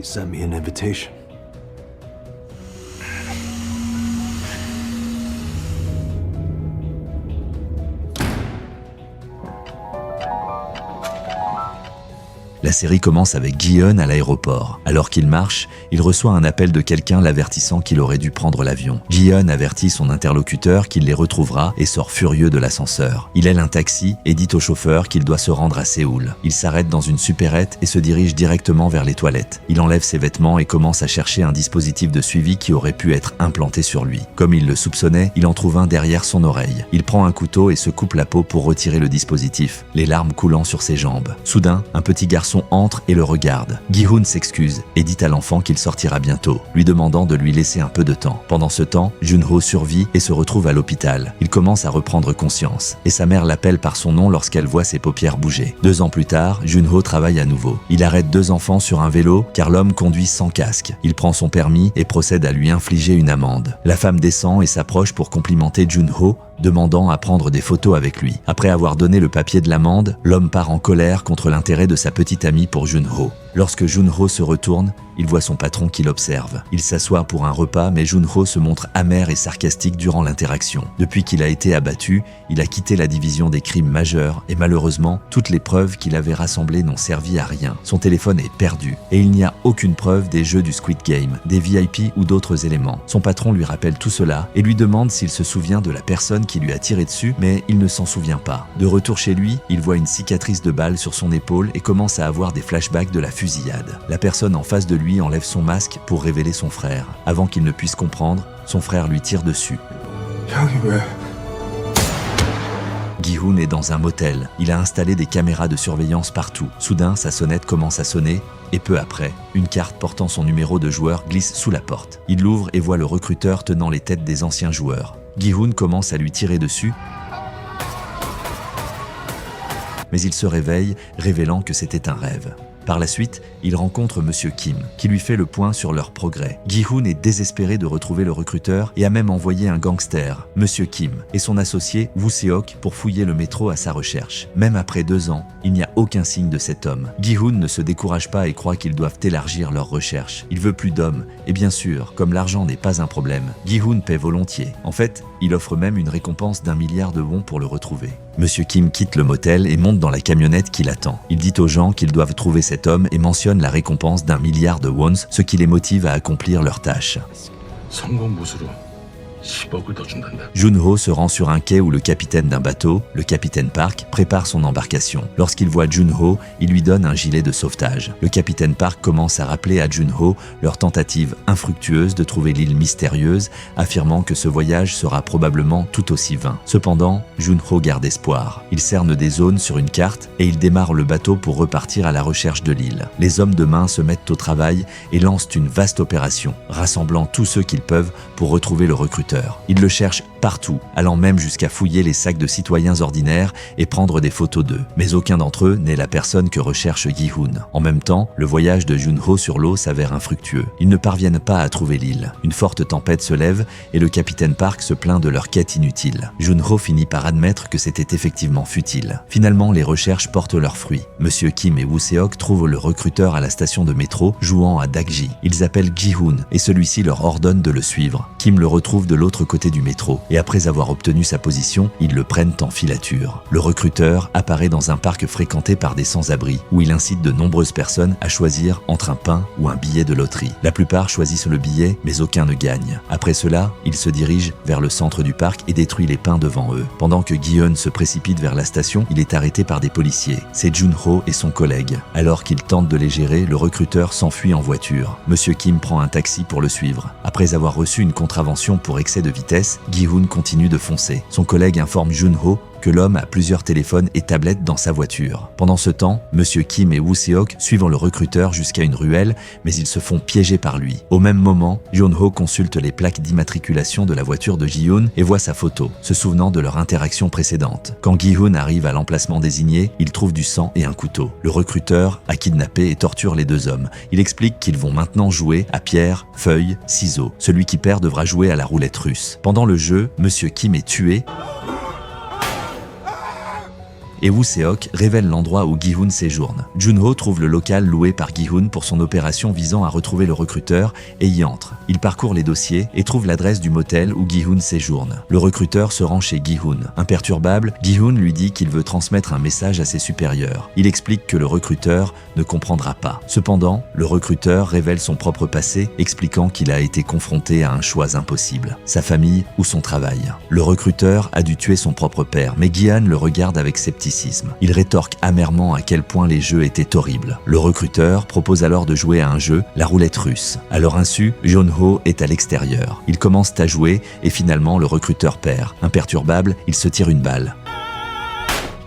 sent me an invitation. La série commence avec Gi-hun à l'aéroport. Alors qu'il marche, il reçoit un appel de quelqu'un l'avertissant qu'il aurait dû prendre l'avion. Gi-hun avertit son interlocuteur qu'il les retrouvera et sort furieux de l'ascenseur. Il aile un taxi et dit au chauffeur qu'il doit se rendre à Séoul. Il s'arrête dans une supérette et se dirige directement vers les toilettes. Il enlève ses vêtements et commence à chercher un dispositif de suivi qui aurait pu être implanté sur lui. Comme il le soupçonnait, il en trouve un derrière son oreille. Il prend un couteau et se coupe la peau pour retirer le dispositif, les larmes coulant sur ses jambes. Soudain, un petit garçon entre et le regarde. Gi-hun s'excuse et dit à l'enfant qu'il sortira bientôt, lui demandant de lui laisser un peu de temps. Pendant ce temps, Junho survit et se retrouve à l'hôpital. Il commence à reprendre conscience et sa mère l'appelle par son nom lorsqu'elle voit ses paupières bouger. 2 ans plus tard, Junho travaille à nouveau. Il arrête 2 enfants sur un vélo car l'homme conduit sans casque. Il prend son permis et procède à lui infliger une amende. La femme descend et s'approche pour complimenter Junho, demandant à prendre des photos avec lui. Après avoir donné le papier de l'amende, l'homme part en colère contre l'intérêt de sa petite amie pour Junho. Lorsque Junho se retourne, il voit son patron qui l'observe. Il s'assoit pour un repas, mais Junho se montre amer et sarcastique durant l'interaction. Depuis qu'il a été abattu, il a quitté la division des crimes majeurs et malheureusement, toutes les preuves qu'il avait rassemblées n'ont servi à rien. Son téléphone est perdu et il n'y a aucune preuve des jeux du Squid Game, des VIP ou d'autres éléments. Son patron lui rappelle tout cela et lui demande s'il se souvient de la personne qui lui a tiré dessus, mais il ne s'en souvient pas. De retour chez lui, il voit une cicatrice de balle sur son épaule et commence à avoir des flashbacks de la fusillade. La personne en face de lui enlève son masque pour révéler son frère. Avant qu'il ne puisse comprendre, son frère lui tire dessus. Gi-hun est dans un motel. Il a installé des caméras de surveillance partout. Soudain, sa sonnette commence à sonner et peu après, une carte portant son numéro de joueur glisse sous la porte. Il l'ouvre et voit le recruteur tenant les têtes des anciens joueurs. Gi-hun commence à lui tirer dessus, mais il se réveille, révélant que c'était un rêve. Par la suite, il rencontre Monsieur Kim, qui lui fait le point sur leur progrès. Gi-hun est désespéré de retrouver le recruteur et a même envoyé un gangster, Monsieur Kim, et son associé Woo Seok pour fouiller le métro à sa recherche. Même après 2 ans, il n'y a aucun signe de cet homme. Gi-hun ne se décourage pas et croit qu'ils doivent élargir leurs recherches. Il veut plus d'hommes, et bien sûr, comme l'argent n'est pas un problème, Gi-hun paie volontiers. En fait, il offre même une récompense d'1 milliard de won pour le retrouver. Monsieur Kim quitte le motel et monte dans la camionnette qui l'attend. Il dit aux gens qu'ils doivent trouver cet homme et mentionne la récompense d'1 milliard de wons, ce qui les motive à accomplir leur tâche. Junho se rend sur un quai où le capitaine d'un bateau, le capitaine Park, prépare son embarcation. Lorsqu'il voit Junho, il lui donne un gilet de sauvetage. Le capitaine Park commence à rappeler à Junho leur tentative infructueuse de trouver l'île mystérieuse, affirmant que ce voyage sera probablement tout aussi vain. Cependant, Junho garde espoir. Il cerne des zones sur une carte et il démarre le bateau pour repartir à la recherche de l'île. Les hommes de main se mettent au travail et lancent une vaste opération, rassemblant tous ceux qu'ils peuvent pour retrouver le recruteur. Ils le cherchent partout, allant même jusqu'à fouiller les sacs de citoyens ordinaires et prendre des photos d'eux. Mais aucun d'entre eux n'est la personne que recherche Gi-hun. En même temps, le voyage de Junho sur l'eau s'avère infructueux. Ils ne parviennent pas à trouver l'île. Une forte tempête se lève et le capitaine Park se plaint de leur quête inutile. Junho finit par admettre que c'était effectivement futile. Finalement, les recherches portent leurs fruits. Monsieur Kim et Woo Seok trouvent le recruteur à la station de métro jouant à Dakji. Ils appellent Gi-hun et celui-ci leur ordonne de le suivre. Kim le retrouve de l'autre côté du métro et après avoir obtenu sa position, ils le prennent en filature. Le recruteur apparaît dans un parc fréquenté par des sans-abri où il incite de nombreuses personnes à choisir entre un pain ou un billet de loterie. La plupart choisissent le billet, mais aucun ne gagne. Après cela, il se dirige vers le centre du parc et détruit les pains devant eux. Pendant que Gi-hun se précipite vers la station, il est arrêté par des policiers. C'est Junho et son collègue. Alors qu'il tente de les gérer, le recruteur s'enfuit en voiture. Monsieur Kim prend un taxi pour le suivre. Après avoir reçu une contravention pour excès de vitesse, Gi-hun continue de foncer. Son collègue informe Junho que l'homme a plusieurs téléphones et tablettes dans sa voiture. Pendant ce temps, Monsieur Kim et Woo Seok suivent le recruteur jusqu'à une ruelle, mais ils se font piéger par lui. Au même moment, Junho consulte les plaques d'immatriculation de la voiture de Gi-hun et voit sa photo, se souvenant de leur interaction précédente. Quand Gi-hun arrive à l'emplacement désigné, il trouve du sang et un couteau. Le recruteur a kidnappé et torture les 2 hommes. Il explique qu'ils vont maintenant jouer à pierre, feuille, ciseaux. Celui qui perd devra jouer à la roulette russe. Pendant le jeu, Monsieur Kim est tué et Woo Se-ok révèle l'endroit où Gi-hun séjourne. Jun-ho trouve le local loué par Gi-hun pour son opération visant à retrouver le recruteur et y entre. Il parcourt les dossiers et trouve l'adresse du motel où Gi-hun séjourne. Le recruteur se rend chez Gi-hun. Imperturbable, Gi-hun lui dit qu'il veut transmettre un message à ses supérieurs. Il explique que le recruteur ne comprendra pas. Cependant, le recruteur révèle son propre passé, expliquant qu'il a été confronté à un choix impossible, sa famille ou son travail. Le recruteur a dû tuer son propre père, mais Gi-hun le regarde avec scepticisme. Il rétorque amèrement à quel point les jeux étaient horribles. Le recruteur propose alors de jouer à un jeu, la roulette russe. À leur insu, Jun-ho est à l'extérieur. Ils commencent à jouer et finalement le recruteur perd. Imperturbable, il se tire une balle.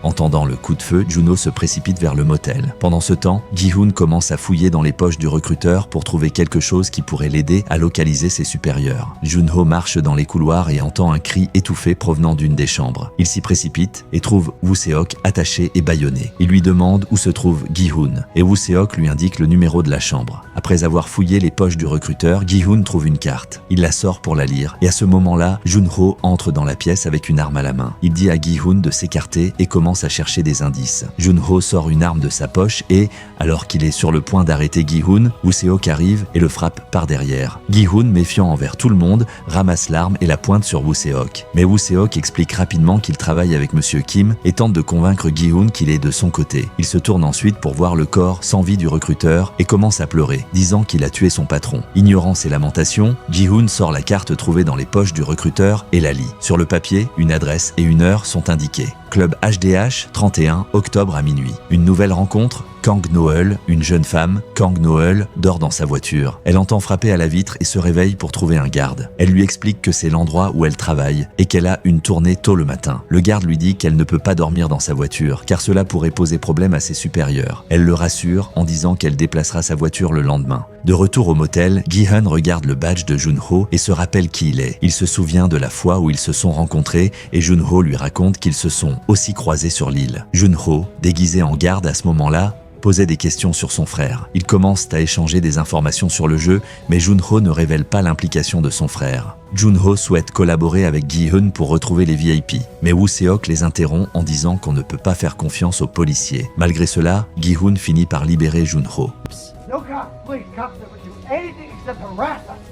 Entendant le coup de feu, Jun-ho se précipite vers le motel. Pendant ce temps, Gi-hun commence à fouiller dans les poches du recruteur pour trouver quelque chose qui pourrait l'aider à localiser ses supérieurs. Jun-ho marche dans les couloirs et entend un cri étouffé provenant d'une des chambres. Il s'y précipite et trouve Woo Se-ok attaché et bâillonné. Il lui demande où se trouve Gi-hun et Woo Se-ok lui indique le numéro de la chambre. Après avoir fouillé les poches du recruteur, Gi-hun trouve une carte. Il la sort pour la lire et à ce moment-là, Jun-ho entre dans la pièce avec une arme à la main. Il dit à Gi-hun de s'écarter et commence à chercher des indices. Jun-ho sort une arme de sa poche et, alors qu'il est sur le point d'arrêter Gi-hun, Woo Se-ok arrive et le frappe par derrière. Gi-hun, méfiant envers tout le monde, ramasse l'arme et la pointe sur Woo Se-ok. Mais Woo Se-ok explique rapidement qu'il travaille avec Monsieur Kim et tente de convaincre Gi-hun qu'il est de son côté. Il se tourne ensuite pour voir le corps sans vie du recruteur et commence à pleurer, disant qu'il a tué son patron. Ignorant ses lamentations, Gi-hun sort la carte trouvée dans les poches du recruteur et la lit. Sur le papier, une adresse et une heure sont indiquées. Club HDH, 31 octobre à minuit. Une nouvelle rencontre, Kang No-eul, une jeune femme. Kang No-eul dort dans sa voiture. Elle entend frapper à la vitre et se réveille pour trouver un garde. Elle lui explique que c'est l'endroit où elle travaille et qu'elle a une tournée tôt le matin. Le garde lui dit qu'elle ne peut pas dormir dans sa voiture car cela pourrait poser problème à ses supérieurs. Elle le rassure en disant qu'elle déplacera sa voiture le lendemain. De retour au motel, Gi-hun regarde le badge de Jun-ho et se rappelle qui il est. Il se souvient de la fois où ils se sont rencontrés et Jun-ho lui raconte qu'ils se sont aussi croisés sur l'île. Jun-ho, déguisé en garde à ce moment-là, posait des questions sur son frère. Ils commencent à échanger des informations sur le jeu, mais Jun-ho ne révèle pas l'implication de son frère. Jun-ho souhaite collaborer avec Gi-hun pour retrouver les VIP, mais Woo Se-ok les interrompt en disant qu'on ne peut pas faire confiance aux policiers. Malgré cela, Gi-hun finit par libérer Jun-ho.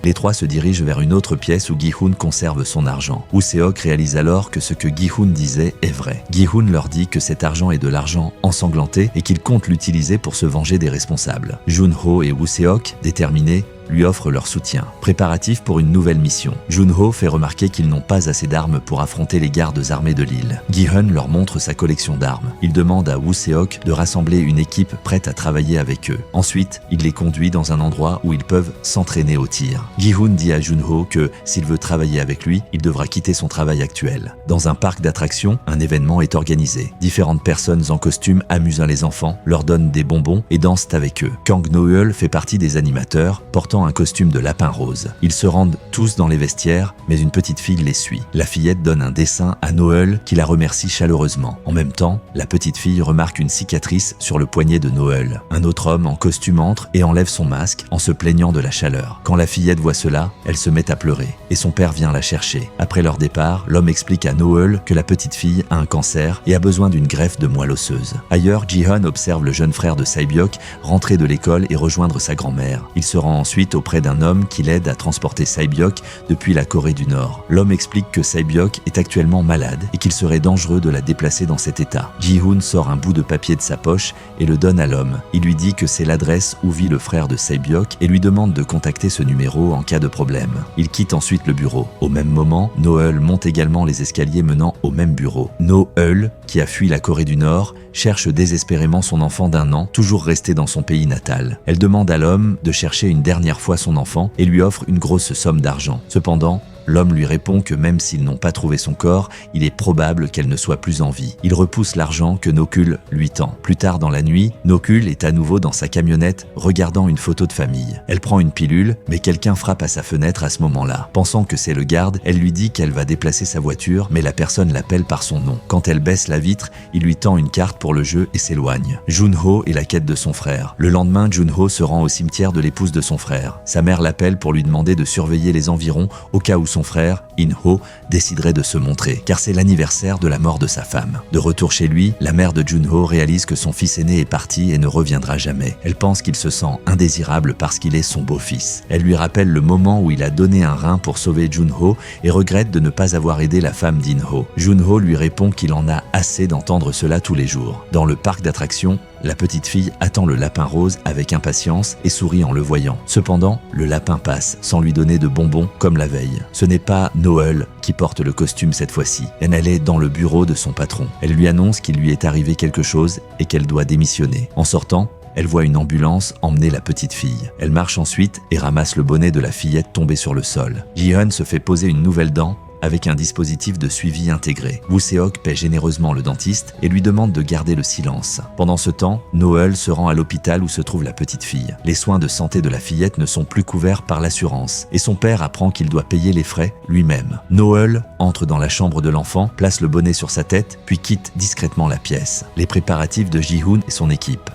Les trois se dirigent vers une autre pièce où Gi-hun conserve son argent. Woo Se-ok réalise alors que ce que Gi-hun disait est vrai. Gi-hun leur dit que cet argent est de l'argent ensanglanté et qu'il compte l'utiliser pour se venger des responsables. Jun-ho et Woo Se-ok, déterminés, lui offrent leur soutien. Préparatifs pour une nouvelle mission. Jun-ho fait remarquer qu'ils n'ont pas assez d'armes pour affronter les gardes armés de l'île. Gi-hun leur montre sa collection d'armes. Il demande à Woo Se-ok de rassembler une équipe prête à travailler avec eux. Ensuite, il les conduit dans un endroit où ils peuvent s'entraîner au tir. Gi-hun dit à Jun-ho que, s'il veut travailler avec lui, il devra quitter son travail actuel. Dans un parc d'attractions, un événement est organisé. Différentes personnes en costume amusant les enfants, leur donnent des bonbons et dansent avec eux. Kang No-eul fait partie des animateurs, portant un costume de lapin rose. Ils se rendent tous dans les vestiaires, mais une petite fille les suit. La fillette donne un dessin à No-eul qui la remercie chaleureusement. En même temps, la petite fille remarque une cicatrice sur le poignet de No-eul. Un autre homme en costume entre et enlève son masque en se plaignant de la chaleur. Quand la fillette voit cela, elle se met à pleurer et son père vient la chercher. Après leur départ, l'homme explique à No-eul que la petite fille a un cancer et a besoin d'une greffe de moelle osseuse. Ailleurs, Ji-hun observe le jeune frère de Sae-byok rentrer de l'école et rejoindre sa grand-mère. Il se rend ensuite auprès d'un homme qui l'aide à transporter Sae-byok depuis la Corée du Nord. L'homme explique que Sae-byok est actuellement malade et qu'il serait dangereux de la déplacer dans cet état. Ji-hun sort un bout de papier de sa poche et le donne à l'homme. Il lui dit que c'est l'adresse où vit le frère de Sae-byok et lui demande de contacter ce numéro en cas de problème. Il quitte ensuite le bureau. Au même moment, No-eul monte également les escaliers menant au même bureau. No-eul, qui a fui la Corée du Nord, cherche désespérément son enfant d'1 an, toujours resté dans son pays natal. Elle demande à l'homme de chercher une dernière fois son enfant et lui offre une grosse somme d'argent. Cependant, l'homme lui répond que même s'ils n'ont pas trouvé son corps, il est probable qu'elle ne soit plus en vie. Il repousse l'argent que No-kul lui tend. Plus tard dans la nuit, No-kul est à nouveau dans sa camionnette regardant une photo de famille. Elle prend une pilule, mais quelqu'un frappe à sa fenêtre à ce moment-là. Pensant que c'est le garde, elle lui dit qu'elle va déplacer sa voiture, mais la personne l'appelle par son nom. Quand elle baisse la vitre, il lui tend une carte pour le jeu et s'éloigne. Jun-ho est la quête de son frère. Le lendemain, Jun-ho se rend au cimetière de l'épouse de son frère. Sa mère l'appelle pour lui demander de surveiller les environs au cas où son frère, In-ho, déciderait de se montrer, car c'est l'anniversaire de la mort de sa femme. De retour chez lui, la mère de Jun-ho réalise que son fils aîné est parti et ne reviendra jamais. Elle pense qu'il se sent indésirable parce qu'il est son beau-fils. Elle lui rappelle le moment où il a donné un rein pour sauver Jun-ho et regrette de ne pas avoir aidé la femme d'In-ho. Jun-ho lui répond qu'il en a assez d'entendre cela tous les jours. Dans le parc d'attractions, la petite fille attend le lapin rose avec impatience et sourit en le voyant. Cependant, le lapin passe sans lui donner de bonbons comme la veille. Ce n'est pas Noel qui porte le costume cette fois-ci. Elle est dans le bureau de son patron. Elle lui annonce qu'il lui est arrivé quelque chose et qu'elle doit démissionner. En sortant, elle voit une ambulance emmener la petite fille. Elle marche ensuite et ramasse le bonnet de la fillette tombée sur le sol. Ji-hun se fait poser une nouvelle dent avec un dispositif de suivi intégré. Woo-seok paie généreusement le dentiste et lui demande de garder le silence. Pendant ce temps, Noel se rend à l'hôpital où se trouve la petite fille. Les soins de santé de la fillette ne sont plus couverts par l'assurance et son père apprend qu'il doit payer les frais lui-même. Noel entre dans la chambre de l'enfant, place le bonnet sur sa tête, puis quitte discrètement la pièce. Les préparatifs de Ji-hoon et son équipe.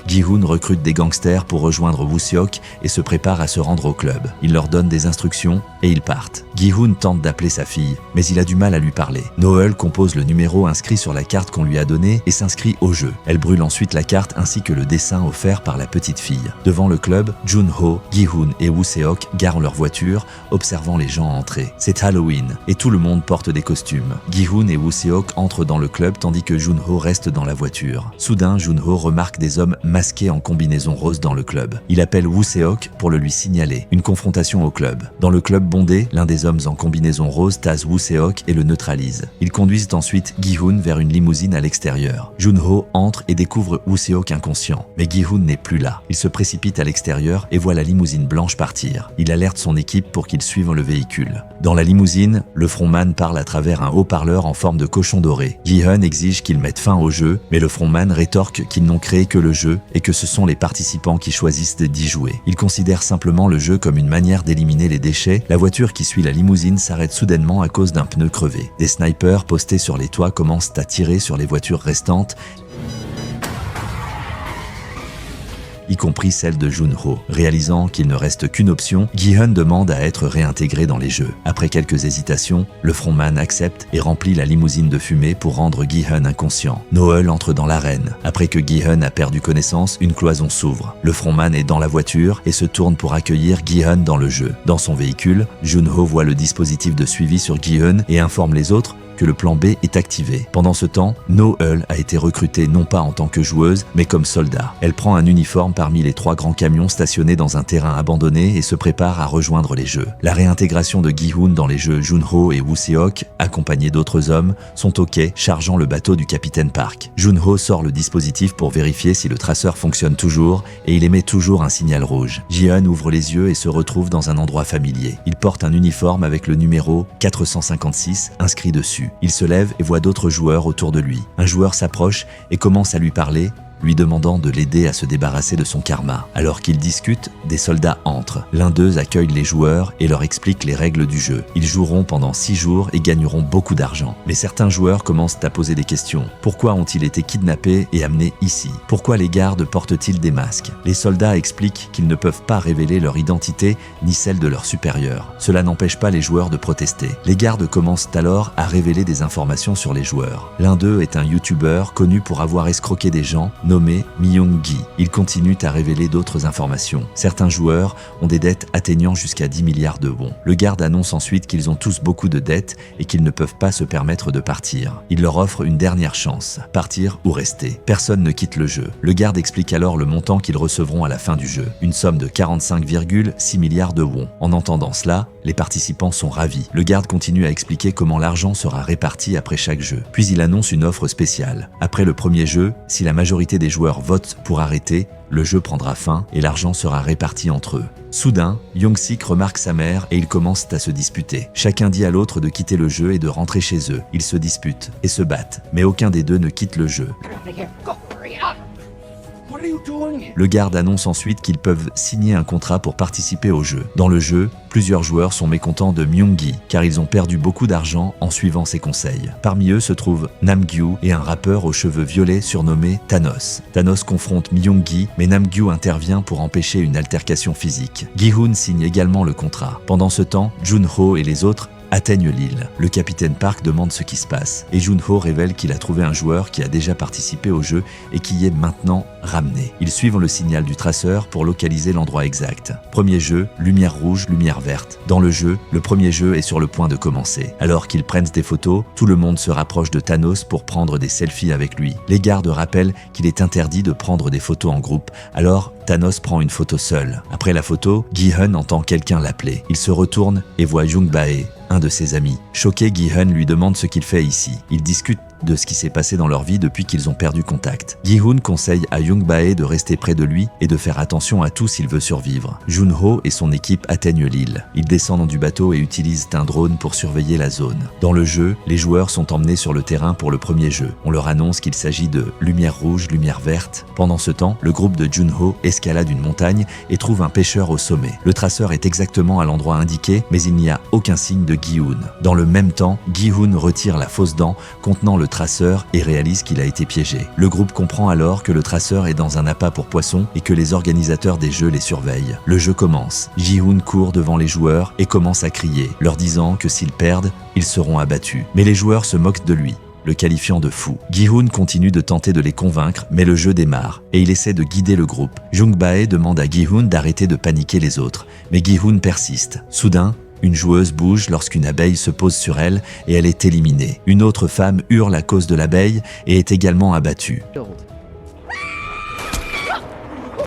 Ji-hoon recrute des gangsters pour rejoindre Woo-seok et se prépare à se rendre au club. Il leur donne des instructions et ils partent. Ji-hoon tente d'appeler sa fille, mais il a du mal à lui parler. Noel compose le numéro inscrit sur la carte qu'on lui a donnée et s'inscrit au jeu. Elle brûle ensuite la carte ainsi que le dessin offert par la petite fille. Devant le club, Jun-ho, Ji-hoon et Woo-seok garent leur voiture, observant les gens entrer. C'est Halloween et tout le monde porte des costumes. Ji-hoon et Woo-seok entrent dans le club tandis que Jun-ho reste dans la voiture. Soudain, Jun-ho remarque des hommes masqué en combinaison rose dans le club. Il appelle Woo-seok pour le lui signaler. Une confrontation au club. Dans le club bondé, l'un des hommes en combinaison rose tase Woo-seok et le neutralise. Ils conduisent ensuite Ji-hoon vers une limousine à l'extérieur. Jun-ho entre et découvre Woo-seok inconscient. Mais Ji-hoon n'est plus là. Il se précipite à l'extérieur et voit la limousine blanche partir. Il alerte son équipe pour qu'ils suivent le véhicule. Dans la limousine, le frontman parle à travers un haut-parleur en forme de cochon doré. Ji-hun exige qu'ils mettent fin au jeu, mais le frontman rétorque qu'ils n'ont créé que le jeu et que ce sont les participants qui choisissent d'y jouer. Ils considèrent simplement le jeu comme une manière d'éliminer les déchets. La voiture qui suit la limousine s'arrête soudainement à cause d'un pneu crevé. Des snipers postés sur les toits commencent à tirer sur les voitures restantes, y compris celle de Jun-ho. Réalisant qu'il ne reste qu'une option, Ji-hun demande à être réintégré dans les jeux. Après quelques hésitations, le frontman accepte et remplit la limousine de fumée pour rendre Ji-hun inconscient. Noel entre dans l'arène. Après que Ji-hun a perdu connaissance, une cloison s'ouvre. Le frontman est dans la voiture et se tourne pour accueillir Ji-hun dans le jeu. Dans son véhicule, Jun-ho voit le dispositif de suivi sur Ji-hun et informe les autres que le plan B est activé. Pendant ce temps, Noel a été recrutée non pas en tant que joueuse, mais comme soldat. Elle prend un uniforme parmi les 3 grands camions stationnés dans un terrain abandonné et se prépare à rejoindre les jeux. La réintégration de Ji-hoon dans les jeux Jun-ho et Woo-seok, accompagnés d'autres hommes, sont au quai, chargeant le bateau du capitaine Park. Jun-ho sort le dispositif pour vérifier si le traceur fonctionne toujours et il émet toujours un signal rouge. Ji-hun ouvre les yeux et se retrouve dans un endroit familier. Il porte un uniforme avec le numéro 456 inscrit dessus. Il se lève et voit d'autres joueurs autour de lui. Un joueur s'approche et commence à lui parler, lui demandant de l'aider à se débarrasser de son karma. Alors qu'ils discutent, des soldats entrent. L'un d'eux accueille les joueurs et leur explique les règles du jeu. Ils joueront pendant 6 jours et gagneront beaucoup d'argent. Mais certains joueurs commencent à poser des questions. Pourquoi ont-ils été kidnappés et amenés ici? Pourquoi les gardes portent-ils des masques? Les soldats expliquent qu'ils ne peuvent pas révéler leur identité ni celle de leurs supérieurs. Cela n'empêche pas les joueurs de protester. Les gardes commencent alors à révéler des informations sur les joueurs. L'un d'eux est un youtubeur connu pour avoir escroqué des gens, nommé Myung-gi. Ils continuent à révéler d'autres informations. Certains joueurs ont des dettes atteignant jusqu'à 10 milliards de won. Le garde annonce ensuite qu'ils ont tous beaucoup de dettes et qu'ils ne peuvent pas se permettre de partir. Il leur offre une dernière chance, partir ou rester. Personne ne quitte le jeu. Le garde explique alors le montant qu'ils recevront à la fin du jeu, une somme de 45,6 milliards de won. En entendant cela, les participants sont ravis. Le garde continue à expliquer comment l'argent sera réparti après chaque jeu. Puis il annonce une offre spéciale. Après le premier jeu, si la majorité des joueurs votent pour arrêter, le jeu prendra fin et l'argent sera réparti entre eux. Soudain, Young-sik remarque sa mère et ils commencent à se disputer. Chacun dit à l'autre de quitter le jeu et de rentrer chez eux. Ils se disputent et se battent, mais aucun des deux ne quitte le jeu. Le garde annonce ensuite qu'ils peuvent signer un contrat pour participer au jeu. Dans le jeu, plusieurs joueurs sont mécontents de Myung-gi car ils ont perdu beaucoup d'argent en suivant ses conseils. Parmi eux se trouvent Namgyu et un rappeur aux cheveux violets surnommé Thanos. Thanos confronte Myung-gi, mais Namgyu intervient pour empêcher une altercation physique. Gi-hun signe également le contrat. Pendant ce temps, Jun-ho et les autres atteignent l'île. Le capitaine Park demande ce qui se passe et Jun-ho révèle qu'il a trouvé un joueur qui a déjà participé au jeu et qui est maintenant ramené. Ils suivent le signal du traceur pour localiser l'endroit exact. Premier jeu, lumière rouge, lumière verte. Dans le jeu, le premier jeu est sur le point de commencer. Alors qu'ils prennent des photos, tout le monde se rapproche de Thanos pour prendre des selfies avec lui. Les gardes rappellent qu'il est interdit de prendre des photos en groupe, alors Thanos prend une photo seul. Après la photo, Gi-hun entend quelqu'un l'appeler. Il se retourne et voit Jung-bae, un de ses amis. Choqué, Gi-hun lui demande ce qu'il fait ici. Ils discutent de ce qui s'est passé dans leur vie depuis qu'ils ont perdu contact. Gi-hun conseille à Jung-bae de rester près de lui et de faire attention à tout s'il veut survivre. Jun-ho et son équipe atteignent l'île. Ils descendent du bateau et utilisent un drone pour surveiller la zone. Dans le jeu, les joueurs sont emmenés sur le terrain pour le premier jeu. On leur annonce qu'il s'agit de lumière rouge, lumière verte. Pendant ce temps, le groupe de Jun-ho escalade une montagne et trouve un pêcheur au sommet. Le traceur est exactement à l'endroit indiqué, mais il n'y a aucun signe de Gi-hun. Dans le même temps, Gi-hun retire la fausse dent contenant le traceur et réalise qu'il a été piégé. Le groupe comprend alors que le traceur est dans un appât pour poissons et que les organisateurs des jeux les surveillent. Le jeu commence. Gi-hun court devant les joueurs et commence à crier, leur disant que s'ils perdent, ils seront abattus. Mais les joueurs se moquent de lui, le qualifiant de fou. Gi-hun continue de tenter de les convaincre, mais le jeu démarre et il essaie de guider le groupe. Jung-bae demande à Gi-hun d'arrêter de paniquer les autres, mais Gi-hun persiste. Soudain, une joueuse bouge lorsqu'une abeille se pose sur elle et elle est éliminée. Une autre femme hurle à cause de l'abeille et est également abattue.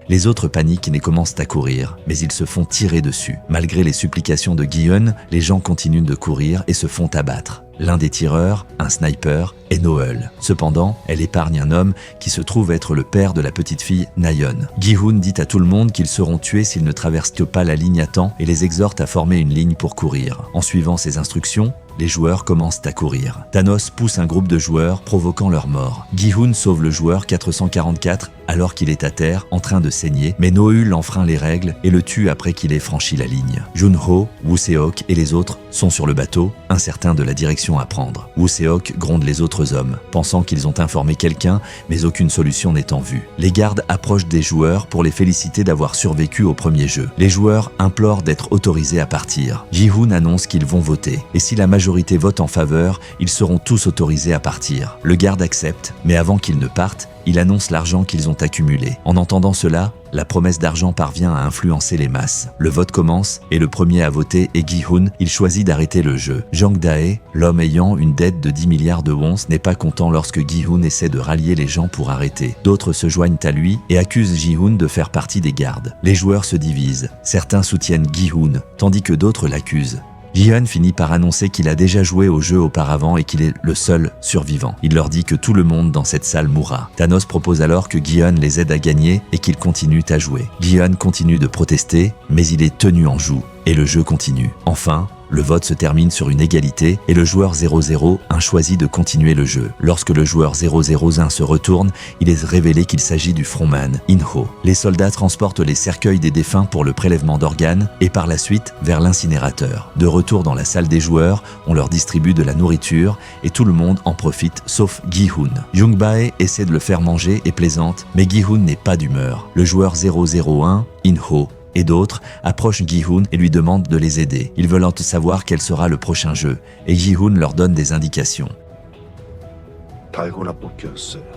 Les autres paniquent et commencent à courir, mais ils se font tirer dessus. Malgré les supplications de Gi-hun, les gens continuent de courir et se font abattre. L'un des tireurs, un sniper, est Noel. Cependant, elle épargne un homme qui se trouve être le père de la petite fille Nayeon. Gi-hun dit à tout le monde qu'ils seront tués s'ils ne traversent pas la ligne à temps et les exhorte à former une ligne pour courir. En suivant ses instructions, les joueurs commencent à courir. Thanos pousse un groupe de joueurs, provoquant leur mort. Gi-hun sauve le joueur 444 alors qu'il est à terre, en train de saigner, mais Noul enfreint les règles et le tue après qu'il ait franchi la ligne. Jun-ho, Woo-seok et les autres sont sur le bateau, incertains de la direction à prendre. Woo-seok gronde les autres hommes, pensant qu'ils ont informé quelqu'un, mais aucune solution n'est en vue. Les gardes approchent des joueurs pour les féliciter d'avoir survécu au premier jeu. Les joueurs implorent d'être autorisés à partir. Gi-hun annonce qu'ils vont voter, et si la majorité vote en faveur, ils seront tous autorisés à partir. Le garde accepte, mais avant qu'ils ne partent, il annonce l'argent qu'ils ont accumulé. En entendant cela, la promesse d'argent parvient à influencer les masses. Le vote commence et le premier à voter est Gi-hun. Il choisit d'arrêter le jeu. Jang Dae, l'homme ayant une dette de 10 milliards de wons, n'est pas content lorsque Gi-hun essaie de rallier les gens pour arrêter. D'autres se joignent à lui et accusent Gi-hun de faire partie des gardes. Les joueurs se divisent. Certains soutiennent Gi-hun, tandis que d'autres l'accusent. Gi-hun finit par annoncer qu'il a déjà joué au jeu auparavant et qu'il est le seul survivant. Il leur dit que tout le monde dans cette salle mourra. Thanos propose alors que Gi-hun les aide à gagner et qu'ils continuent à jouer. Gi-hun continue de protester, mais il est tenu en joue et le jeu continue. Enfin, le vote se termine sur une égalité et le joueur 001 choisit de continuer le jeu. Lorsque le joueur 001 se retourne, il est révélé qu'il s'agit du frontman, In-ho. Les soldats transportent les cercueils des défunts pour le prélèvement d'organes et par la suite vers l'incinérateur. De retour dans la salle des joueurs, on leur distribue de la nourriture et tout le monde en profite sauf Gi-hun. Jung-bae essaie de le faire manger et plaisante, mais Gi-hun n'est pas d'humeur. Le joueur 001, In-ho, et d'autres approchent Gi-hun et lui demandent de les aider. Ils veulent savoir quel sera le prochain jeu, et Gi-hun leur donne des indications.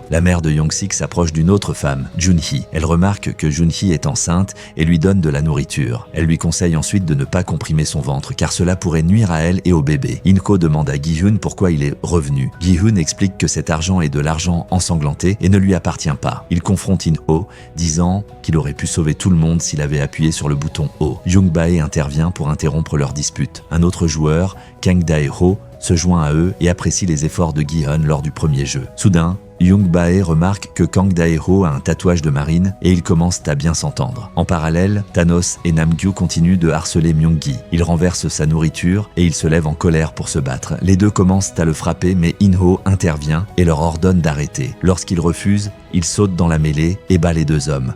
La mère de Young-sik s'approche d'une autre femme, Jun-hee. Elle remarque que Jun-hee est enceinte et lui donne de la nourriture. Elle lui conseille ensuite de ne pas comprimer son ventre car cela pourrait nuire à elle et au bébé. In-ho demande à Gi-hun pourquoi il est revenu. Gi-hun explique que cet argent est de l'argent ensanglanté et ne lui appartient pas. Il confronte In-ho, disant qu'il aurait pu sauver tout le monde s'il avait appuyé sur le bouton O. Jung-bae intervient pour interrompre leur dispute. Un autre joueur, Kang Dae-ho, se joint à eux et apprécie les efforts de Gi-hun lors du premier jeu. Soudain, Young Bae remarque que Kang Dae-ho a un tatouage de marine et ils commencent à bien s'entendre. En parallèle, Thanos et Namgyu continuent de harceler Myung-gi. Il renverse sa nourriture et il se lève en colère pour se battre. Les deux commencent à le frapper mais In-ho intervient et leur ordonne d'arrêter. Lorsqu'ils refusent, il saute dans la mêlée et bat les deux hommes.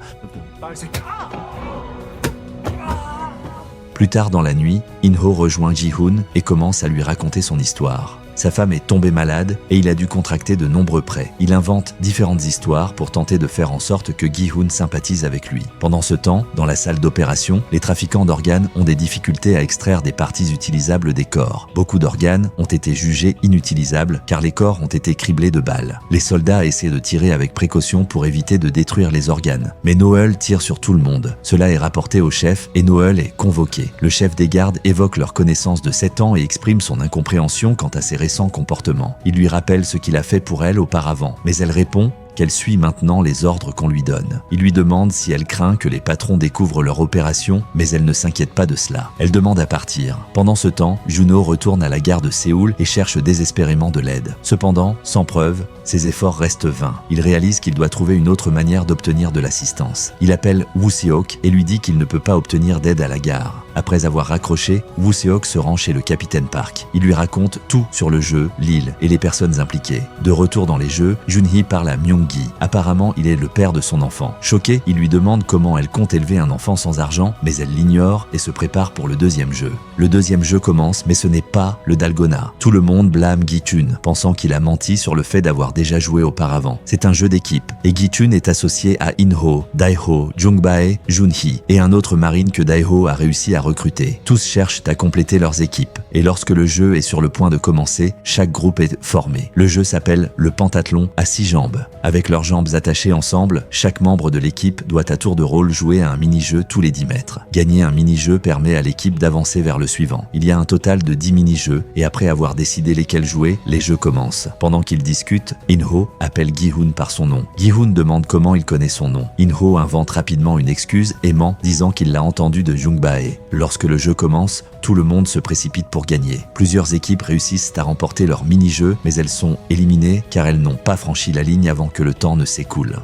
Plus tard dans la nuit, In-ho rejoint Ji-hoon et commence à lui raconter son histoire. Sa femme est tombée malade et il a dû contracter de nombreux prêts. Il invente différentes histoires pour tenter de faire en sorte que Gi-hoon sympathise avec lui. Pendant ce temps, dans la salle d'opération, les trafiquants d'organes ont des difficultés à extraire des parties utilisables des corps. Beaucoup d'organes ont été jugés inutilisables car les corps ont été criblés de balles. Les soldats essaient de tirer avec précaution pour éviter de détruire les organes. Mais Noel tire sur tout le monde. Cela est rapporté au chef et Noel est convoqué. Le chef des gardes évoque leur connaissance de 7 ans et exprime son incompréhension quant à ses récents comportements. Il lui rappelle ce qu'il a fait pour elle auparavant, mais elle répond qu'elle suit maintenant les ordres qu'on lui donne. Il lui demande si elle craint que les patrons découvrent leur opération, mais elle ne s'inquiète pas de cela. Elle demande à partir. Pendant ce temps, Juno retourne à la gare de Séoul et cherche désespérément de l'aide. Cependant, sans preuve, ses efforts restent vains. Il réalise qu'il doit trouver une autre manière d'obtenir de l'assistance. Il appelle Woo Se-ok et lui dit qu'il ne peut pas obtenir d'aide à la gare. Après avoir raccroché, Woo Se-ok se rend chez le capitaine Park. Il lui raconte tout sur le jeu, l'île et les personnes impliquées. De retour dans les jeux, Jun-hee parle à Myung-gi. Apparemment, il est le père de son enfant. Choqué, il lui demande comment elle compte élever un enfant sans argent, mais elle l'ignore et se prépare pour le deuxième jeu. Le deuxième jeu commence, mais ce n'est pas le Dalgona. Tout le monde blâme Gi-chun, pensant qu'il a menti sur le fait d'avoir déjà joué auparavant. C'est un jeu d'équipe, et Gi-chun est associé à In-ho, Dae-ho, Jung-bae, Jun-hee, et un autre marine que Dae-ho a réussi à recruter. Tous cherchent à compléter leurs équipes, et lorsque le jeu est sur le point de commencer, chaque groupe est formé. Le jeu s'appelle le pentathlon à 6 jambes. Avec leurs jambes attachées ensemble, chaque membre de l'équipe doit à tour de rôle jouer à un mini-jeu tous les 10 mètres. Gagner un mini-jeu permet à l'équipe d'avancer vers le suivant. Il y a un total de 10 mini-jeux, et après avoir décidé lesquels jouer, les jeux commencent. Pendant qu'ils discutent, In-ho appelle Gi-hoon par son nom. Gi-hoon demande comment il connaît son nom. In-ho invente rapidement une excuse et ment, disant qu'il l'a entendu de Jung-bae. Lorsque le jeu commence, tout le monde se précipite pour gagner. Plusieurs équipes réussissent à remporter leur mini-jeu, mais elles sont éliminées car elles n'ont pas franchi la ligne avant que le temps ne s'écoule.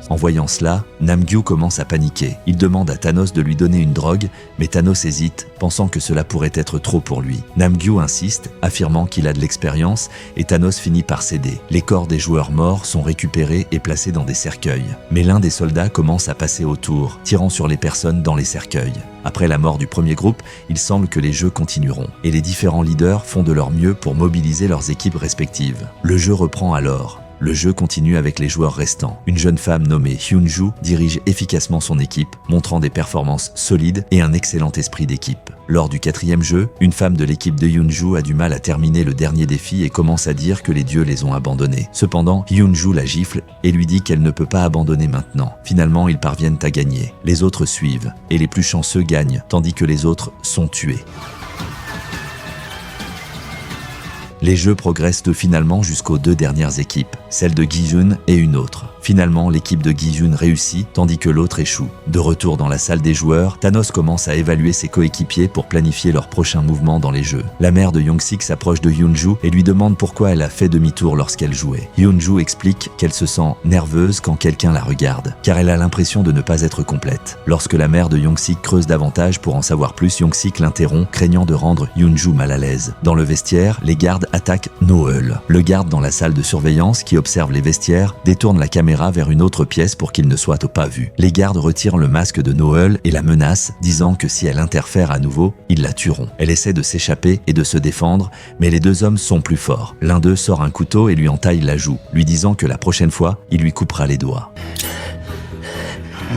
En voyant cela, Namgyu commence à paniquer. Il demande à Thanos de lui donner une drogue, mais Thanos hésite, pensant que cela pourrait être trop pour lui. Namgyu insiste, affirmant qu'il a de l'expérience, et Thanos finit par céder. Les corps des joueurs morts sont récupérés et placés dans des cercueils. Mais l'un des soldats commence à passer autour, tirant sur les personnes dans les cercueils. Après la mort du premier groupe, il semble que les jeux continueront, et les différents leaders font de leur mieux pour mobiliser leurs équipes respectives. Le jeu reprend alors. Le jeu continue avec les joueurs restants. Une jeune femme nommée Hyun-ju dirige efficacement son équipe, montrant des performances solides et un excellent esprit d'équipe. Lors du 4e jeu, une femme de l'équipe de Hyun-ju a du mal à terminer le dernier défi et commence à dire que les dieux les ont abandonnés. Cependant, Hyun-ju la gifle et lui dit qu'elle ne peut pas abandonner maintenant. Finalement, ils parviennent à gagner. Les autres suivent, et les plus chanceux gagnent, tandis que les autres sont tués. Les jeux progressent finalement jusqu'aux 2 dernières équipes, celle de Gi-jun et une autre. Finalement, l'équipe de Gi-jun réussit, tandis que l'autre échoue. De retour dans la salle des joueurs, Thanos commence à évaluer ses coéquipiers pour planifier leurs prochains mouvements dans les jeux. La mère de Young-sik s'approche de Hyun-ju et lui demande pourquoi elle a fait demi-tour lorsqu'elle jouait. Hyun-ju explique qu'elle se sent nerveuse quand quelqu'un la regarde, car elle a l'impression de ne pas être complète. Lorsque la mère de Young-sik creuse davantage pour en savoir plus, Young-sik l'interrompt, craignant de rendre Hyun-ju mal à l'aise. Dans le vestiaire, les gardes attaquent Noel. Le garde dans la salle de surveillance, qui observe les vestiaires, détourne la caméra vers une autre pièce pour qu'il ne soit pas vu. Les gardes retirent le masque de Noel et la menacent, disant que si elle interfère à nouveau, ils la tueront. Elle essaie de s'échapper et de se défendre, mais les deux hommes sont plus forts. L'un d'eux sort un couteau et lui entaille la joue, lui disant que la prochaine fois, il lui coupera les doigts.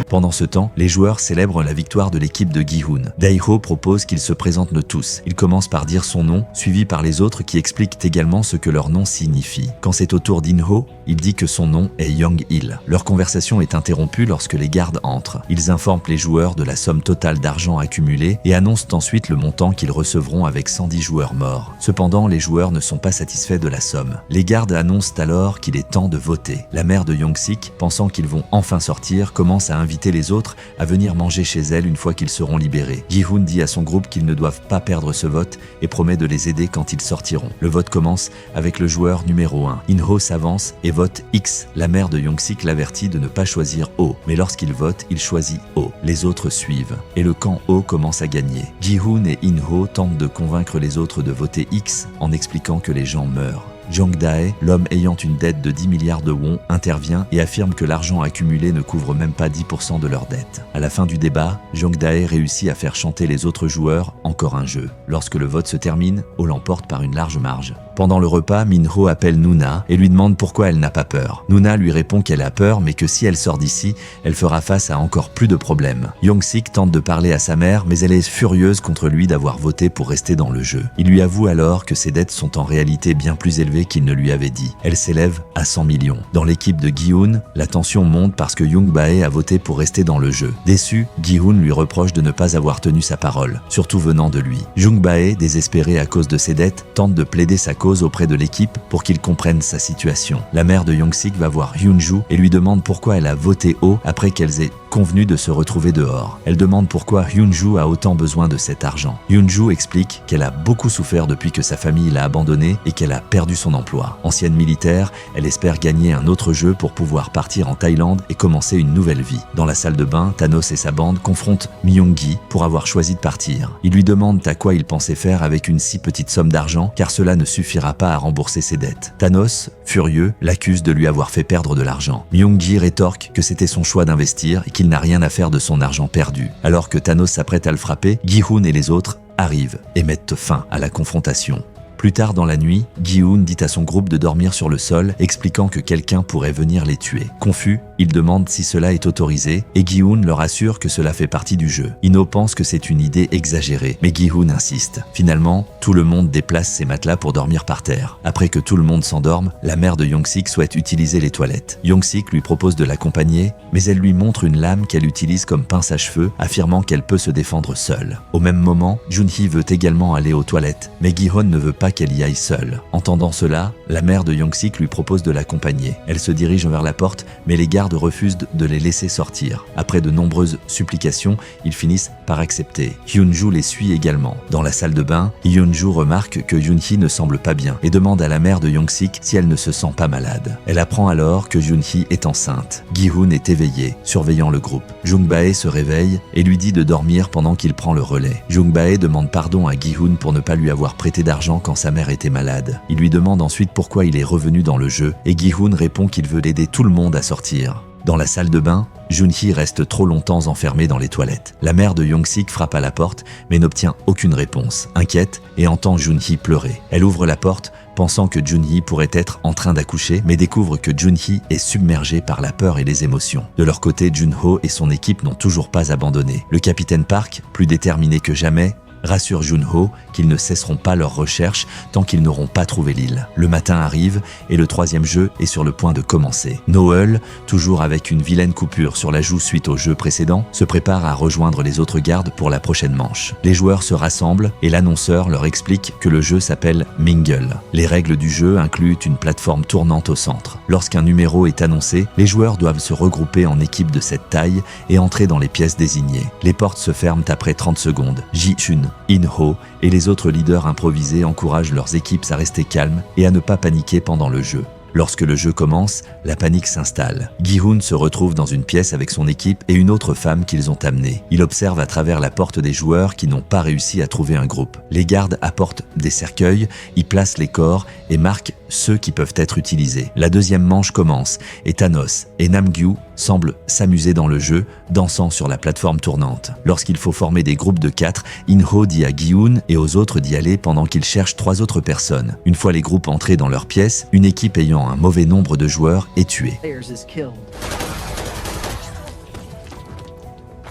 Pendant ce temps, les joueurs célèbrent la victoire de l'équipe de Gi-hoon. Dae-ho propose qu'ils se présentent tous. Il commence par dire son nom, suivi par les autres qui expliquent également ce que leur nom signifie. Quand c'est au tour d'In-ho, il dit que son nom est Young-il. Leur conversation est interrompue lorsque les gardes entrent. Ils informent les joueurs de la somme totale d'argent accumulée et annoncent ensuite le montant qu'ils recevront avec 110 joueurs morts. Cependant, les joueurs ne sont pas satisfaits de la somme. Les gardes annoncent alors qu'il est temps de voter. La mère de Young-sik, pensant qu'ils vont enfin sortir, commence à inviter les autres à venir manger chez elle une fois qu'ils seront libérés. Gi-hoon dit à son groupe qu'ils ne doivent pas perdre ce vote et promet de les aider quand ils sortiront. Le vote commence avec le joueur numéro 1. In-ho s'avance et vote X. La mère de Young-sik l'avertit de ne pas choisir O, mais lorsqu'il vote, il choisit O. Les autres suivent et le camp O commence à gagner. Gi-hoon et In-ho tentent de convaincre les autres de voter X en expliquant que les gens meurent. Jang Dae, l'homme ayant une dette de 10 milliards de won, intervient et affirme que l'argent accumulé ne couvre même pas 10% de leur dette. À la fin du débat, Jang Dae réussit à faire chanter les autres joueurs encore un jeu. Lorsque le vote se termine, Oh l'emporte par une large marge. Pendant le repas, Min-ho appelle Nuna et lui demande pourquoi elle n'a pas peur. Nuna lui répond qu'elle a peur mais que si elle sort d'ici, elle fera face à encore plus de problèmes. Young-sik tente de parler à sa mère mais elle est furieuse contre lui d'avoir voté pour rester dans le jeu. Il lui avoue alors que ses dettes sont en réalité bien plus élevées qu'il ne lui avait dit. Elle s'élève à 100 millions. Dans l'équipe de Gi-hoon, la tension monte parce que Young Bae a voté pour rester dans le jeu. Déçu, Gi-hoon lui reproche de ne pas avoir tenu sa parole, surtout venant de lui. Young Bae, désespéré à cause de ses dettes, tente de plaider sa cause auprès de l'équipe pour qu'ils comprennent sa situation. La mère de Young-sik va voir Hyun-ju et lui demande pourquoi elle a voté O après qu'elles aient convenu de se retrouver dehors. Elle demande pourquoi Hyun-ju a autant besoin de cet argent. Hyun-ju explique qu'elle a beaucoup souffert depuis que sa famille l'a abandonnée et qu'elle a perdu son emploi. Ancienne militaire, elle espère gagner un autre jeu pour pouvoir partir en Thaïlande et commencer une nouvelle vie. Dans la salle de bain, Thanos et sa bande confrontent Myung-gi pour avoir choisi de partir. Ils lui demandent à quoi il pensait faire avec une si petite somme d'argent car cela ne suffira pas à rembourser ses dettes. Thanos, furieux, l'accuse de lui avoir fait perdre de l'argent. Myung-gi rétorque que c'était son choix d'investir et qu'il n'a rien à faire de son argent perdu. Alors que Thanos s'apprête à le frapper, Gi-hoon et les autres arrivent et mettent fin à la confrontation. Plus tard dans la nuit, Gi-hoon dit à son groupe de dormir sur le sol, expliquant que quelqu'un pourrait venir les tuer. Confus, il demande si cela est autorisé et Gi-hoon leur assure que cela fait partie du jeu. In-ho pense que c'est une idée exagérée, mais Gi-hoon insiste. Finalement, tout le monde déplace ses matelas pour dormir par terre. Après que tout le monde s'endorme, la mère de Young-sik souhaite utiliser les toilettes. Young-sik lui propose de l'accompagner, mais elle lui montre une lame qu'elle utilise comme pince à cheveux, affirmant qu'elle peut se défendre seule. Au même moment, Junhee veut également aller aux toilettes, mais Gi-hoon ne veut pas qu'elle y aille seule. Entendant cela, la mère de Young-sik lui propose de l'accompagner. Elle se dirige vers la porte, mais les gardes refusent de les laisser sortir. Après de nombreuses supplications, ils finissent par accepter. Hyun-ju les suit également. Dans la salle de bain, Hyun-ju remarque que Junhee ne semble pas bien et demande à la mère de Young-sik si elle ne se sent pas malade. Elle apprend alors que Junhee est enceinte. Gi-hoon est éveillé, surveillant le groupe. Jung Bae se réveille et lui dit de dormir pendant qu'il prend le relais. Jung Bae demande pardon à Gi-hoon pour ne pas lui avoir prêté d'argent quand sa mère était malade. Il lui demande ensuite pourquoi il est revenu dans le jeu et Gi-hoon répond qu'il veut aider tout le monde à sortir. Dans la salle de bain, Junhee reste trop longtemps enfermée dans les toilettes. La mère de Young-sik frappe à la porte mais n'obtient aucune réponse, inquiète et entend Junhee pleurer. Elle ouvre la porte pensant que Junhee pourrait être en train d'accoucher mais découvre que Junhee est submergée par la peur et les émotions. De leur côté, Jun-ho et son équipe n'ont toujours pas abandonné. Le capitaine Park, plus déterminé que jamais, rassure Jun-ho qu'ils ne cesseront pas leurs recherches tant qu'ils n'auront pas trouvé l'île. Le matin arrive et le troisième jeu est sur le point de commencer. Noel, toujours avec une vilaine coupure sur la joue suite au jeu précédent, se prépare à rejoindre les autres gardes pour la prochaine manche. Les joueurs se rassemblent et l'annonceur leur explique que le jeu s'appelle Mingle. Les règles du jeu incluent une plateforme tournante au centre. Lorsqu'un numéro est annoncé, les joueurs doivent se regrouper en équipe de cette taille et entrer dans les pièces désignées. Les portes se ferment après 30 secondes. Ji-chun, In-ho et les autres leaders improvisés encouragent leurs équipes à rester calmes et à ne pas paniquer pendant le jeu. Lorsque le jeu commence, la panique s'installe. Gi-hoon se retrouve dans une pièce avec son équipe et une autre femme qu'ils ont amenée. Il observe à travers la porte des joueurs qui n'ont pas réussi à trouver un groupe. Les gardes apportent des cercueils, y placent les corps et marquent ceux qui peuvent être utilisés. La deuxième manche commence et Thanos et Namgyu semblent s'amuser dans le jeu, dansant sur la plateforme tournante. Lorsqu'il faut former des groupes de 4, In-ho dit à Gi-hoon et aux autres d'y aller pendant qu'ils cherchent 3 autres personnes. Une fois les groupes entrés dans leur pièce, une équipe ayant un mauvais nombre de joueurs est tuée.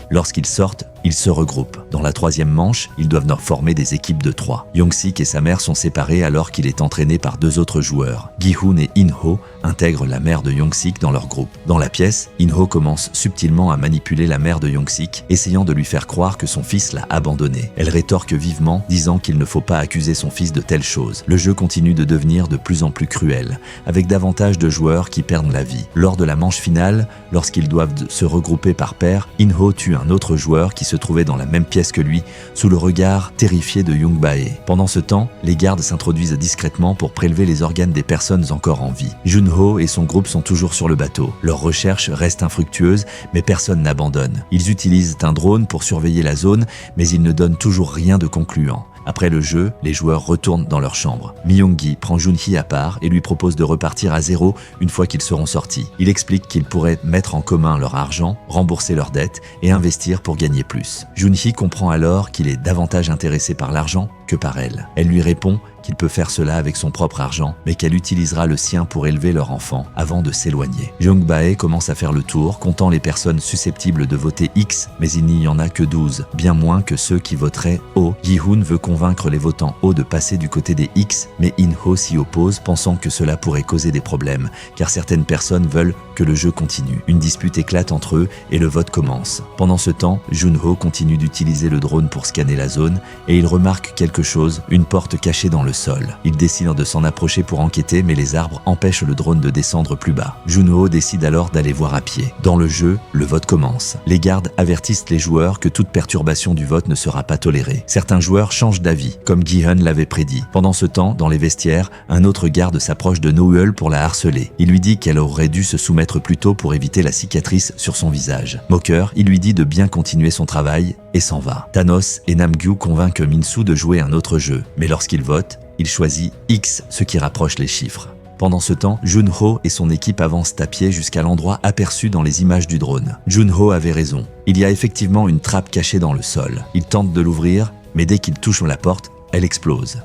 Lorsqu'ils sortent, Ils se regroupent. Dans la troisième manche, ils doivent former des équipes de 3. Young-sik et sa mère sont séparés alors qu'il est entraîné par 2 autres joueurs. Gi-hoon et In-ho intègrent la mère de Young-sik dans leur groupe. Dans la pièce, In-ho commence subtilement à manipuler la mère de Young-sik, essayant de lui faire croire que son fils l'a abandonné. Elle rétorque vivement, disant qu'il ne faut pas accuser son fils de telles choses. Le jeu continue de devenir de plus en plus cruel, avec davantage de joueurs qui perdent la vie. Lors de la manche finale, lorsqu'ils doivent se regrouper par paire, In-ho tue un autre joueur qui se trouvait dans la même pièce que lui, sous le regard terrifié de Young-bae. Pendant ce temps, les gardes s'introduisent discrètement pour prélever les organes des personnes encore en vie. Jun-ho et son groupe sont toujours sur le bateau. Leur recherche reste infructueuse, mais personne n'abandonne. Ils utilisent un drone pour surveiller la zone, mais ils ne donnent toujours rien de concluant. Après le jeu, les joueurs retournent dans leur chambre. Myung-gi prend Jun-hee à part et lui propose de repartir à zéro une fois qu'ils seront sortis. Il explique qu'ils pourraient mettre en commun leur argent, rembourser leurs dettes et investir pour gagner plus. Jun-hee comprend alors qu'il est davantage intéressé par l'argent que par elle. Elle lui répond qu'il peut faire cela avec son propre argent, mais qu'elle utilisera le sien pour élever leur enfant avant de s'éloigner. Young-bae commence à faire le tour, comptant les personnes susceptibles de voter X, mais il n'y en a que 12, bien moins que ceux qui voteraient O. Gi-hoon veut convaincre les votants O de passer du côté des X, mais In-ho s'y oppose, pensant que cela pourrait causer des problèmes, car certaines personnes veulent que le jeu continue. Une dispute éclate entre eux et le vote commence. Pendant ce temps, Jun-ho continue d'utiliser le drone pour scanner la zone et il remarque quelque chose, une porte cachée dans le sol. Il décide de s'en approcher pour enquêter, mais les arbres empêchent le drone de descendre plus bas. Jun-ho décide alors d'aller voir à pied. Dans le jeu, le vote commence. Les gardes avertissent les joueurs que toute perturbation du vote ne sera pas tolérée. Certains joueurs changent d'avis, comme Gi-hun l'avait prédit. Pendant ce temps, dans les vestiaires, un autre garde s'approche de No-eul pour la harceler. Il lui dit qu'elle aurait dû se soumettre plus tôt pour éviter la cicatrice sur son visage. Moqueur, il lui dit de bien continuer son travail et s'en va. Thanos et Namgyu convainquent Minsu de jouer un autre jeu, mais lorsqu'il vote, il choisit X, ce qui rapproche les chiffres. Pendant ce temps, Jun-ho et son équipe avancent à pied jusqu'à l'endroit aperçu dans les images du drone. Jun-ho avait raison. Il y a effectivement une trappe cachée dans le sol. Il tente de l'ouvrir, mais dès qu'il touche la porte, elle explose.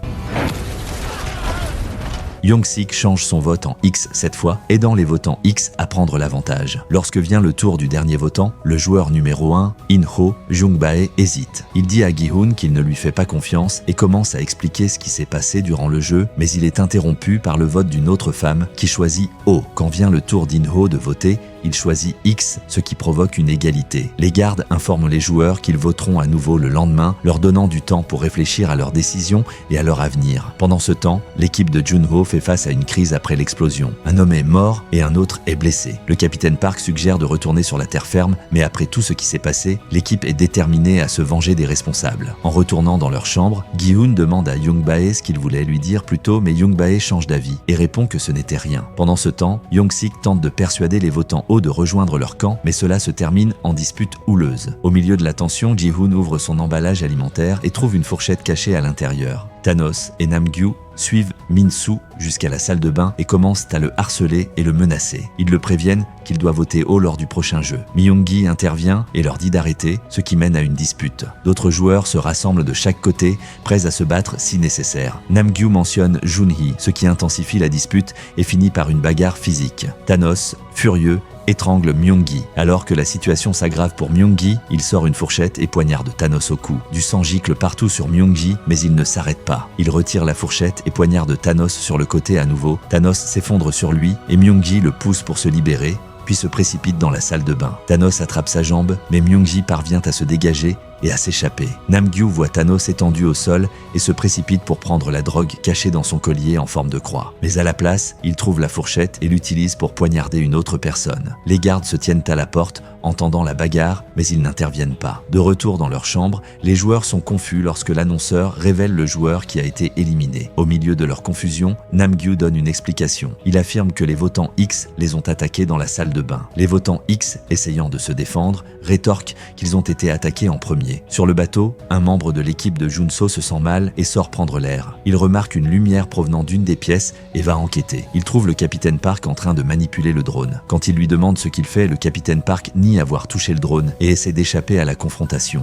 Young-sik change son vote en X cette fois, aidant les votants X à prendre l'avantage. Lorsque vient le tour du dernier votant, le joueur numéro 1, In-ho, Jung-bae, hésite. Il dit à Gi-hoon qu'il ne lui fait pas confiance et commence à expliquer ce qui s'est passé durant le jeu, mais il est interrompu par le vote d'une autre femme qui choisit O. Quand vient le tour d'In-ho de voter, il choisit X, ce qui provoque une égalité. Les gardes informent les joueurs qu'ils voteront à nouveau le lendemain, leur donnant du temps pour réfléchir à leurs décisions et à leur avenir. Pendant ce temps, l'équipe de Jun-ho fait face à une crise après l'explosion. Un homme est mort et un autre est blessé. Le capitaine Park suggère de retourner sur la terre ferme, mais après tout ce qui s'est passé, l'équipe est déterminée à se venger des responsables. En retournant dans leur chambre, Gi-hoon demande à Young-bae ce qu'il voulait lui dire plus tôt, mais Young-bae change d'avis et répond que ce n'était rien. Pendant ce temps, Young-sik tente de persuader les votants O de rejoindre leur camp, mais cela se termine en dispute houleuse. Au milieu de la tension, Ji-hoon ouvre son emballage alimentaire et trouve une fourchette cachée à l'intérieur. Thanos et Namgyu suivent Minsu jusqu'à la salle de bain et commencent à le harceler et le menacer. Ils le préviennent qu'il doit voter haut lors du prochain jeu. Myung-gi intervient et leur dit d'arrêter, ce qui mène à une dispute. D'autres joueurs se rassemblent de chaque côté, prêts à se battre si nécessaire. Namgyu mentionne Jun-hee, ce qui intensifie la dispute et finit par une bagarre physique. Thanos, furieux, étrangle Myung-gi. Alors que la situation s'aggrave pour Myung-gi, il sort une fourchette et poignarde Thanos au cou. Du sang gicle partout sur Myung-gi, mais il ne s'arrête pas. Il retire la fourchette et poignarde Thanos sur le côté à nouveau. Thanos s'effondre sur lui et Myung-gi le pousse pour se libérer, puis se précipite dans la salle de bain. Thanos attrape sa jambe, mais Myung-gi parvient à se dégager et à s'échapper. Namgyu voit Thanos étendu au sol et se précipite pour prendre la drogue cachée dans son collier en forme de croix. Mais à la place, il trouve la fourchette et l'utilise pour poignarder une autre personne. Les gardes se tiennent à la porte, entendant la bagarre, mais ils n'interviennent pas. De retour dans leur chambre, les joueurs sont confus lorsque l'annonceur révèle le joueur qui a été éliminé. Au milieu de leur confusion, Namgyu donne une explication. Il affirme que les votants X les ont attaqués dans la salle de bain. Les votants X, essayant de se défendre, rétorquent qu'ils ont été attaqués en premier. Sur le bateau, un membre de l'équipe de Junso se sent mal et sort prendre l'air. Il remarque une lumière provenant d'une des pièces et va enquêter. Il trouve le capitaine Park en train de manipuler le drone. Quand il lui demande ce qu'il fait, le capitaine Park nie avoir touché le drone et essaie d'échapper à la confrontation.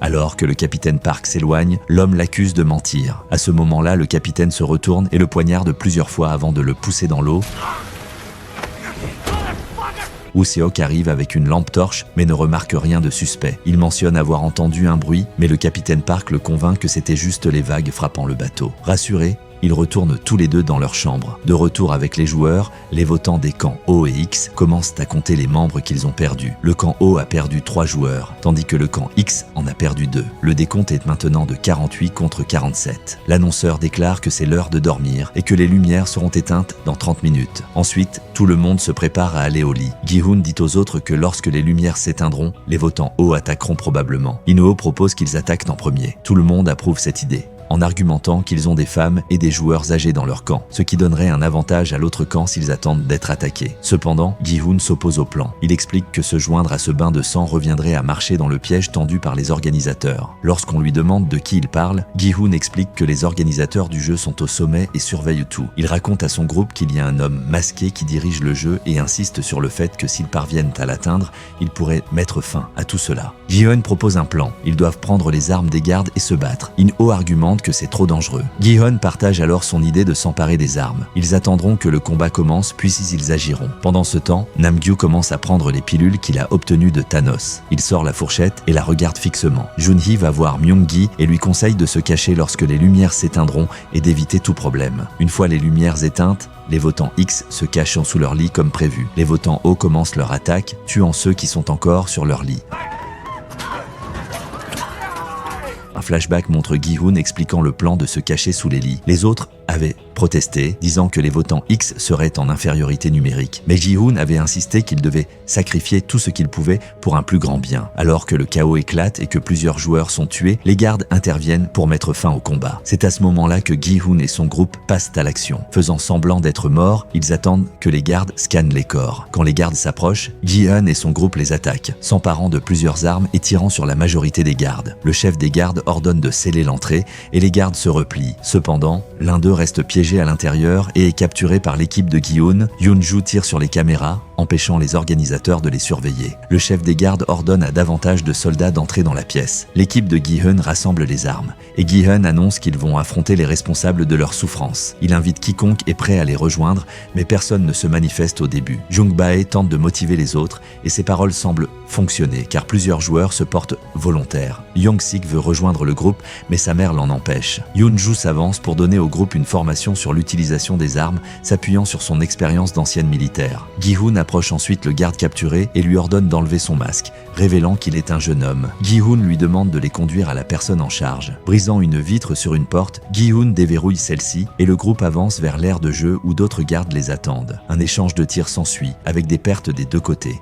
Alors que le capitaine Park s'éloigne, l'homme l'accuse de mentir. À ce moment-là, le capitaine se retourne et le poignarde plusieurs fois avant de le pousser dans l'eau. Woo Seok arrive avec une lampe torche mais ne remarque rien de suspect. Il mentionne avoir entendu un bruit, mais le capitaine Park le convainc que c'était juste les vagues frappant le bateau. Rassurés, ils retournent tous les deux dans leur chambre. De retour avec les joueurs, les votants des camps O et X commencent à compter les membres qu'ils ont perdus. Le camp O a perdu 3 joueurs, tandis que le camp X en a perdu 2. Le décompte est maintenant de 48 contre 47. L'annonceur déclare que c'est l'heure de dormir et que les lumières seront éteintes dans 30 minutes. Ensuite, tout le monde se prépare à aller au lit. Gi-hoon dit aux autres que lorsque les lumières s'éteindront, les votants O attaqueront probablement. In-ho propose qu'ils attaquent en premier. Tout le monde approuve cette idée, en argumentant qu'ils ont des femmes et des joueurs âgés dans leur camp, ce qui donnerait un avantage à l'autre camp s'ils attendent d'être attaqués. Cependant, Gi-hoon s'oppose au plan. Il explique que se joindre à ce bain de sang reviendrait à marcher dans le piège tendu par les organisateurs. Lorsqu'on lui demande de qui il parle, Gi-hoon explique que les organisateurs du jeu sont au sommet et surveillent tout. Il raconte à son groupe qu'il y a un homme masqué qui dirige le jeu et insiste sur le fait que s'ils parviennent à l'atteindre, il pourrait mettre fin à tout cela. Gi-hoon propose un plan. Ils doivent prendre les armes des gardes et se battre. In-ho argumente que c'est trop dangereux. Gi-hoon partage alors son idée de s'emparer des armes. Ils attendront que le combat commence, puis ils agiront. Pendant ce temps, Namgyu commence à prendre les pilules qu'il a obtenues de Thanos. Il sort la fourchette et la regarde fixement. Junhee va voir Myung-gi et lui conseille de se cacher lorsque les lumières s'éteindront et d'éviter tout problème. Une fois les lumières éteintes, les votants X se cachent sous leur lit comme prévu. Les votants O commencent leur attaque, tuant ceux qui sont encore sur leur lit. Un flashback montre Gi-hoon expliquant le plan de se cacher sous les lits. Les autres avaient protesté, disant que les votants X seraient en infériorité numérique. Mais Gi-hoon avait insisté qu'il devait sacrifier tout ce qu'il pouvait pour un plus grand bien. Alors que le chaos éclate et que plusieurs joueurs sont tués, les gardes interviennent pour mettre fin au combat. C'est à ce moment-là que Gi-hoon et son groupe passent à l'action. Faisant semblant d'être morts, ils attendent que les gardes scannent les corps. Quand les gardes s'approchent, Gi-hoon et son groupe les attaquent, s'emparant de plusieurs armes et tirant sur la majorité des gardes. Le chef des gardes ordonne de sceller l'entrée et les gardes se replient. Cependant, l'un d'eux reste piégé à l'intérieur et est capturé par l'équipe de Gi-hoon. Yoon-ju tire sur les caméras, empêchant les organisateurs de les surveiller. Le chef des gardes ordonne à davantage de soldats d'entrer dans la pièce. L'équipe de Gi-hoon rassemble les armes, et Gi-hoon annonce qu'ils vont affronter les responsables de leur souffrance. Il invite quiconque est prêt à les rejoindre, mais personne ne se manifeste au début. Jung-bae tente de motiver les autres, et ses paroles semblent fonctionner, car plusieurs joueurs se portent volontaires. Young-sik veut rejoindre le groupe, mais sa mère l'en empêche. Yoon-ju s'avance pour donner au groupe une formation sur l'utilisation des armes, s'appuyant sur son expérience d'ancienne militaire. Gi-hoon approche ensuite le garde capturé et lui ordonne d'enlever son masque, révélant qu'il est un jeune homme. Gi-hoon lui demande de les conduire à la personne en charge. Brisant une vitre sur une porte, Gi-hoon déverrouille celle-ci et le groupe avance vers l'aire de jeu où d'autres gardes les attendent. Un échange de tirs s'ensuit, avec des pertes des deux côtés.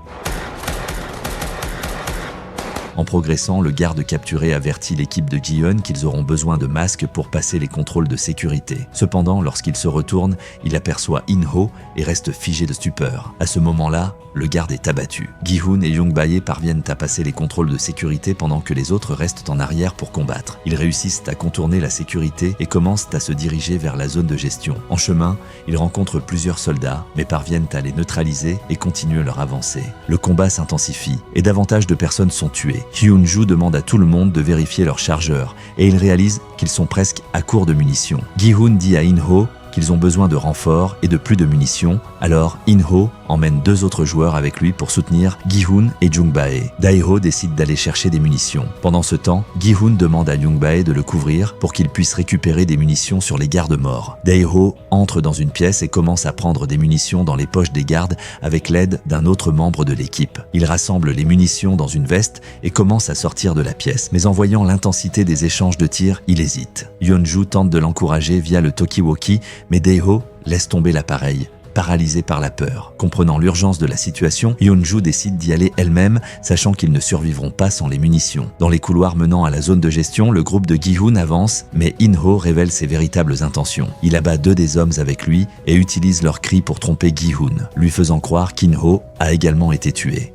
En progressant, le garde capturé avertit l'équipe de Gi-hoon qu'ils auront besoin de masques pour passer les contrôles de sécurité. Cependant, lorsqu'il se retourne, il aperçoit In-ho et reste figé de stupeur. À ce moment-là, le garde est abattu. Gi-hoon et Jung-bae parviennent à passer les contrôles de sécurité pendant que les autres restent en arrière pour combattre. Ils réussissent à contourner la sécurité et commencent à se diriger vers la zone de gestion. En chemin, ils rencontrent plusieurs soldats, mais parviennent à les neutraliser et continuent leur avancée. Le combat s'intensifie et davantage de personnes sont tuées. Hyun-ju demande à tout le monde de vérifier leurs chargeurs et il réalise qu'ils sont presque à court de munitions. Gi-hoon dit à In-ho qu'ils ont besoin de renforts et de plus de munitions, alors In-ho emmène 2 autres joueurs avec lui pour soutenir Gi-hoon et Jung-bae. Dae-ho décide d'aller chercher des munitions. Pendant ce temps, Gi-hoon demande à Jung-bae de le couvrir pour qu'il puisse récupérer des munitions sur les gardes morts. Dae-ho entre dans une pièce et commence à prendre des munitions dans les poches des gardes avec l'aide d'un autre membre de l'équipe. Il rassemble les munitions dans une veste et commence à sortir de la pièce. Mais en voyant l'intensité des échanges de tirs, il hésite. Yeon-ju tente de l'encourager via le talkie-walkie, mais Dae-ho laisse tomber l'appareil, paralysée par la peur. Comprenant l'urgence de la situation, Yeon-ju décide d'y aller elle-même, sachant qu'ils ne survivront pas sans les munitions. Dans les couloirs menant à la zone de gestion, le groupe de Gi-hoon avance, mais In-ho révèle ses véritables intentions. Il abat 2 des hommes avec lui et utilise leurs cris pour tromper Gi-hoon, lui faisant croire qu'In-ho a également été tué.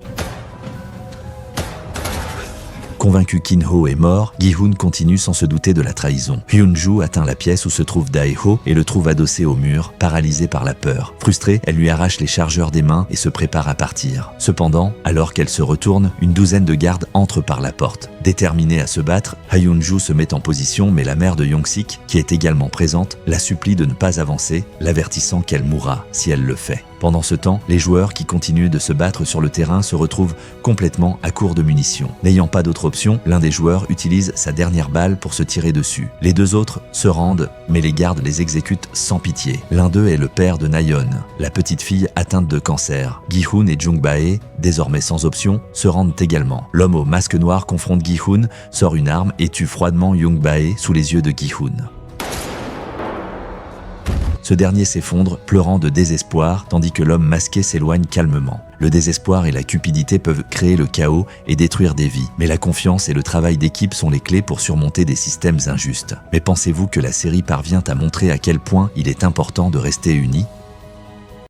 Convaincu qu'In-ho est mort, Gi-hoon continue sans se douter de la trahison. Hyun-ju atteint la pièce où se trouve Dae-ho et le trouve adossé au mur, paralysé par la peur. Frustrée, elle lui arrache les chargeurs des mains et se prépare à partir. Cependant, alors qu'elle se retourne, une douzaine de gardes entrent par la porte. Déterminée à se battre, Hyun-ju se met en position, mais la mère de Young-sik, qui est également présente, la supplie de ne pas avancer, l'avertissant qu'elle mourra si elle le fait. Pendant ce temps, les joueurs qui continuent de se battre sur le terrain se retrouvent complètement à court de munitions. N'ayant pas d'autre option, l'un des joueurs utilise sa dernière balle pour se tirer dessus. Les deux autres se rendent, mais les gardes les exécutent sans pitié. L'un d'eux est le père de Nayeon, la petite fille atteinte de cancer. Gi-hoon et Jung-bae, désormais sans option, se rendent également. L'homme au masque noir confronte Gi-hoon, sort une arme et tue froidement Jung-bae sous les yeux de Gi-hoon. Ce dernier s'effondre, pleurant de désespoir, tandis que l'homme masqué s'éloigne calmement. Le désespoir et la cupidité peuvent créer le chaos et détruire des vies, mais la confiance et le travail d'équipe sont les clés pour surmonter des systèmes injustes. Mais pensez-vous que la série parvient à montrer à quel point il est important de rester unis ?